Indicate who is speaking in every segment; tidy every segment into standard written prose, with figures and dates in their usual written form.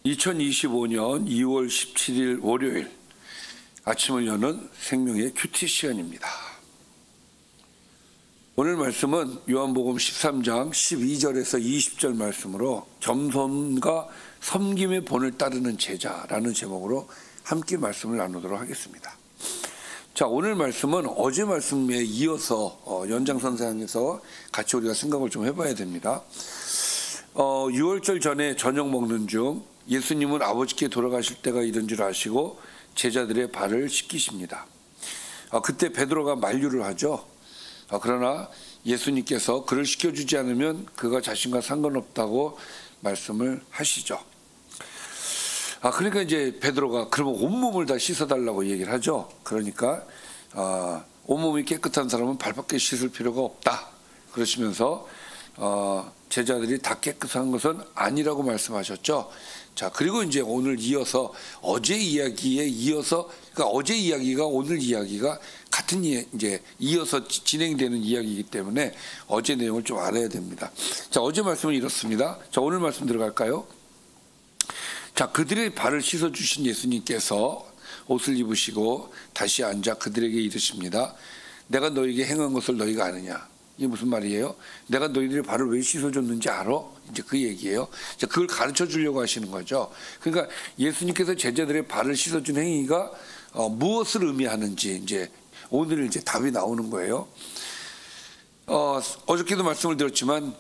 Speaker 1: 2025년 2월 17일 월요일 아침을 여는 생명의 큐티 시간입니다. 오늘 말씀은 요한복음 13장 12절에서 20절 말씀으로 겸손과 섬김의 본을 따르는 제자라는 제목으로 함께 말씀을 나누도록 하겠습니다. 자, 오늘 말씀은 어제 말씀에 이어서 연장선상에서 같이 우리가 생각을 좀 해봐야 됩니다. 6월절 전에 저녁 먹는 중 예수님은 아버지께 돌아가실 때가 이른 줄 아시고 제자들의 발을 씻기십니다. 그때 베드로가 만류를 하죠. 그러나 예수님께서 그를 씻겨주지 않으면 그가 자신과 상관없다고 말씀을 하시죠. 그러니까 이제 베드로가 그러면 온몸을 다 씻어달라고 얘기를 하죠. 그러니까 온몸이 깨끗한 사람은 발밖에 씻을 필요가 없다 그러시면서 제자들이 다 깨끗한 것은 아니라고 말씀하셨죠. 자, 그리고 이제 오늘 이어서 어제 이야기에 이어서, 그러니까 어제 이야기가 오늘 이야기가 같은 이제 이어서 진행되는 이야기이기 때문에 어제 내용을 좀 알아야 됩니다. 자, 어제 말씀은 이렇습니다. 자, 오늘 말씀 들어갈까요? 자, 그들의 발을 씻어 주신 예수님께서 옷을 입으시고 다시 앉아 그들에게 이르십니다. 내가 너에게 행한 것을 너희가 아느냐? 이게 무슨 말이에요? 내가 너희들의 발을 왜 씻어줬는지 알아? 이제 그 얘기예요. 자, 그걸 가르쳐 주려고 하시는 거죠. 그러니까 예수님께서 제자들의 발을 씻어준 행위가 무엇을 의미하는지 이제 오늘 이제 답이 나오는 거예요. 어저께도 말씀을 드렸지만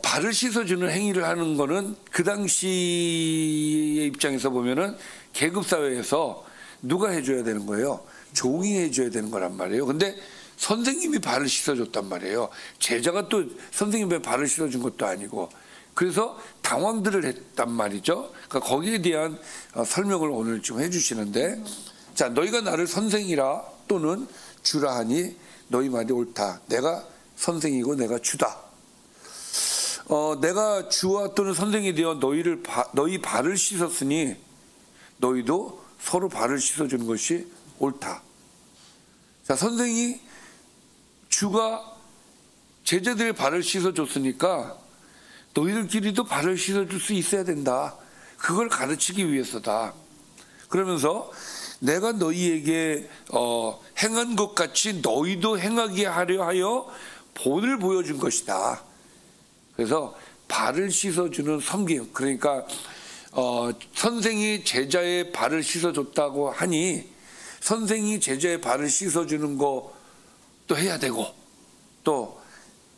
Speaker 1: 발을 씻어주는 행위를 하는 거는 그 당시의 입장에서 보면은 계급 사회에서 누가 해줘야 되는 거예요? 종이 해줘야 되는 거란 말이에요. 근데 선생님이 발을 씻어줬단 말이에요. 제자가 또 선생님의 발을 씻어준 것도 아니고, 그래서 당황들을 했단 말이죠. 그러니까 거기에 대한 설명을 오늘 좀 해주시는데, 자, 너희가 나를 선생이라 또는 주라 하니 너희 말이 옳다. 내가 선생이고 내가 주다. 내가 주와 또는 선생이 되어 너희 발을 씻었으니 너희도 서로 발을 씻어주는 것이 옳다. 자, 선생이 주가 제자들의 발을 씻어줬으니까 너희들끼리도 발을 씻어줄 수 있어야 된다. 그걸 가르치기 위해서다. 그러면서 내가 너희에게 행한 것 같이 너희도 행하게 하려 하여 본을 보여준 것이다. 그래서 발을 씻어주는 섬김, 그러니까 선생이 제자의 발을 씻어줬다고 하니 선생이 제자의 발을 씻어주는 것도 해야 되고, 또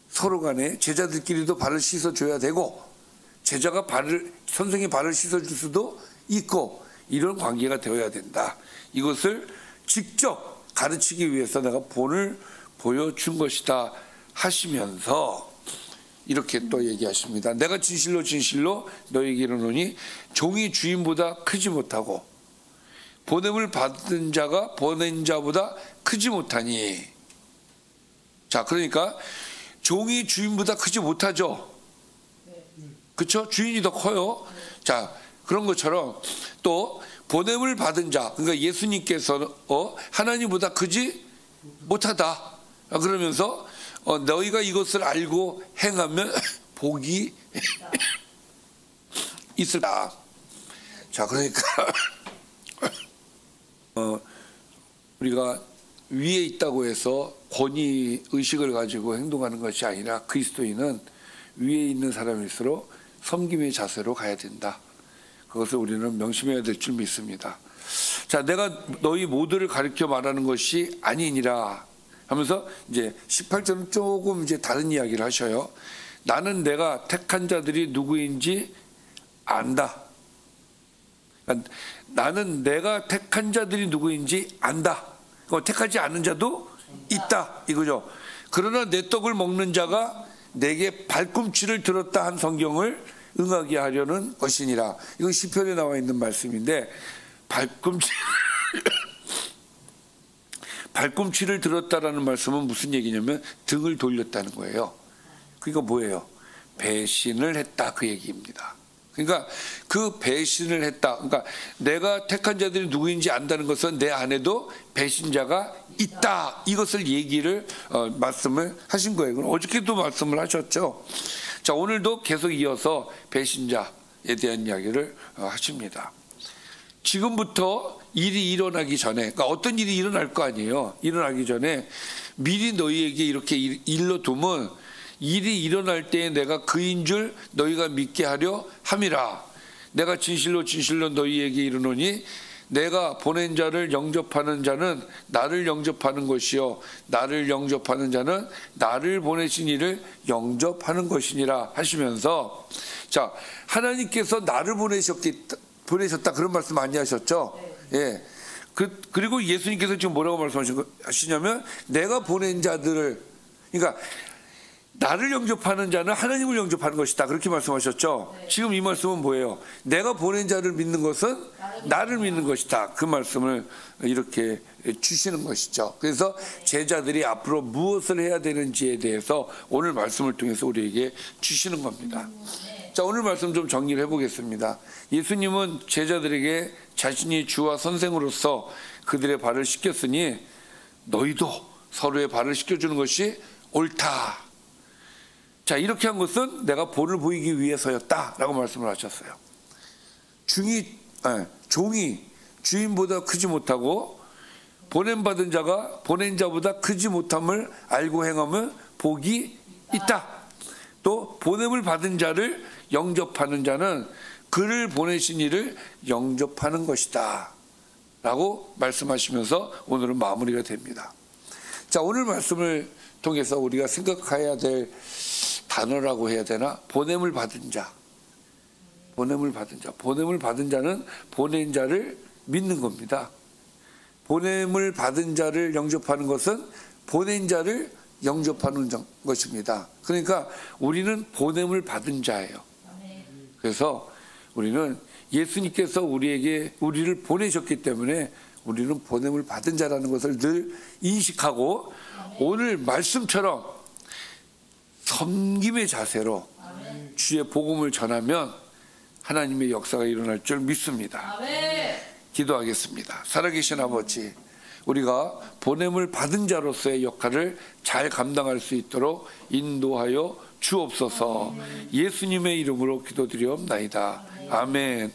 Speaker 1: 서로 간에 제자들끼리도 발을 씻어줘야 되고, 제자가 선생의 발을 씻어줄 수도 있고, 이런 관계가 되어야 된다. 이것을 직접 가르치기 위해서 내가 본을 보여준 것이다 하시면서 이렇게 또 얘기하십니다. 내가 진실로 진실로 너희에게 이르노니 종이 주인보다 크지 못하고 보냄을 받은 자가 보낸 자보다 크지 못하니. 자, 그러니까 종이 주인보다 크지 못하죠. 그렇죠? 주인이 더 커요. 자, 그런 것처럼 또 보냄을 받은 자, 그러니까 예수님께서 하나님보다 크지 못하다. 그러면서 너희가 이것을 알고 행하면 복이 있으라. 자, 그러니까 우리가 위에 있다고 해서 권위 의식을 가지고 행동하는 것이 아니라 그리스도인은 위에 있는 사람일수록 섬김의 자세로 가야 된다. 그것을 우리는 명심해야 될 줄 믿습니다. 자, 내가 너희 모두를 가르쳐 말하는 것이 아니니라 하면서 이제 18절은 조금 이제 다른 이야기를 하셔요. 나는 내가 택한 자들이 누구인지 안다. 나는 내가 택한 자들이 누구인지 안다. 택하지 않은 자도 있다 이거죠. 그러나 내 떡을 먹는 자가 내게 발꿈치를 들었다 한 성경을 응하게 하려는 것이니라. 이건 시편에 나와 있는 말씀인데, 발꿈치를 들었다라는 말씀은 무슨 얘기냐면 등을 돌렸다는 거예요. 그러니까 뭐예요? 배신을 했다 그 얘기입니다. 그러니까 그 배신을 했다. 그러니까 내가 택한 자들이 누구인지 안다는 것은 내 안에도 배신자가 있다. 이것을 얘기를 말씀을 하신 거예요. 어저께도 말씀을 하셨죠. 자, 오늘도 계속 이어서 배신자, 대한 이야기를 하십니다. 지금부터 일이 일어나기 전에, 그러니까 어떤 일이 일어날 거 아니에요. 일어나기 전에 미리 너희에게 이렇게 일러두면 일이 일어날 때에 내가 그인 줄 너희가 믿게 하려 함이라. 내가 진실로 진실로 너희에게 이르노니 내가 보낸 자를 영접하는 자는 나를 영접하는 것이요 나를 영접하는 자는 나를 보내신 이를 영접하는 것이니라 하시면서, 자, 하나님께서 나를 보내셨다 그런 말씀 많이 하셨죠. 예. 그리고 예수님께서 지금 뭐라고 말씀하시냐면 내가 보낸 자들을, 그러니까 나를 영접하는 자는 하나님을 영접하는 것이다 그렇게 말씀하셨죠. 지금 이 말씀은 뭐예요? 내가 보낸 자를 믿는 것은 나를 믿는 것이다 그 말씀을 이렇게 주시는 것이죠. 그래서 제자들이 앞으로 무엇을 해야 되는지에 대해서 오늘 말씀을 통해서 우리에게 주시는 겁니다. 자, 오늘 말씀 좀 정리를 해보겠습니다. 예수님은 제자들에게 자신이 주와 선생으로서 그들의 발을 씻겼으니 너희도 서로의 발을 씻겨주는 것이 옳다. 자, 이렇게 한 것은 내가 본을 보이기 위해서였다라고 말씀을 하셨어요. 종이 주인보다 크지 못하고 보냄받은 자가 보낸 자보다 크지 못함을 알고 행하면 복이 있다. 또 보냄을 받은 자를 영접하는 자는 그를 보내신 이를 영접하는 것이다 라고 말씀하시면서 오늘은 마무리가 됩니다. 자, 오늘 말씀을 통해서 우리가 생각해야 될 단어라고 해야 되나? 보냄을 받은 자. 보냄을 받은 자. 보냄을 받은 자는 보낸 자를 믿는 겁니다. 보냄을 받은 자를 영접하는 것은 보낸 자를 영접하는 것입니다. 그러니까 우리는 보냄을 받은 자예요. 그래서 우리는 예수님께서 우리를 보내셨기 때문에 우리는 보냄을 받은 자라는 것을 늘 인식하고 오늘 말씀처럼 섬김의 자세로 주의 복음을 전하면 하나님의 역사가 일어날 줄 믿습니다. 기도하겠습니다. 살아계신 아버지, 우리가 보냄을 받은 자로서의 역할을 잘 감당할 수 있도록 인도하여 주옵소서. 예수님의 이름으로 기도드리옵나이다. 아멘.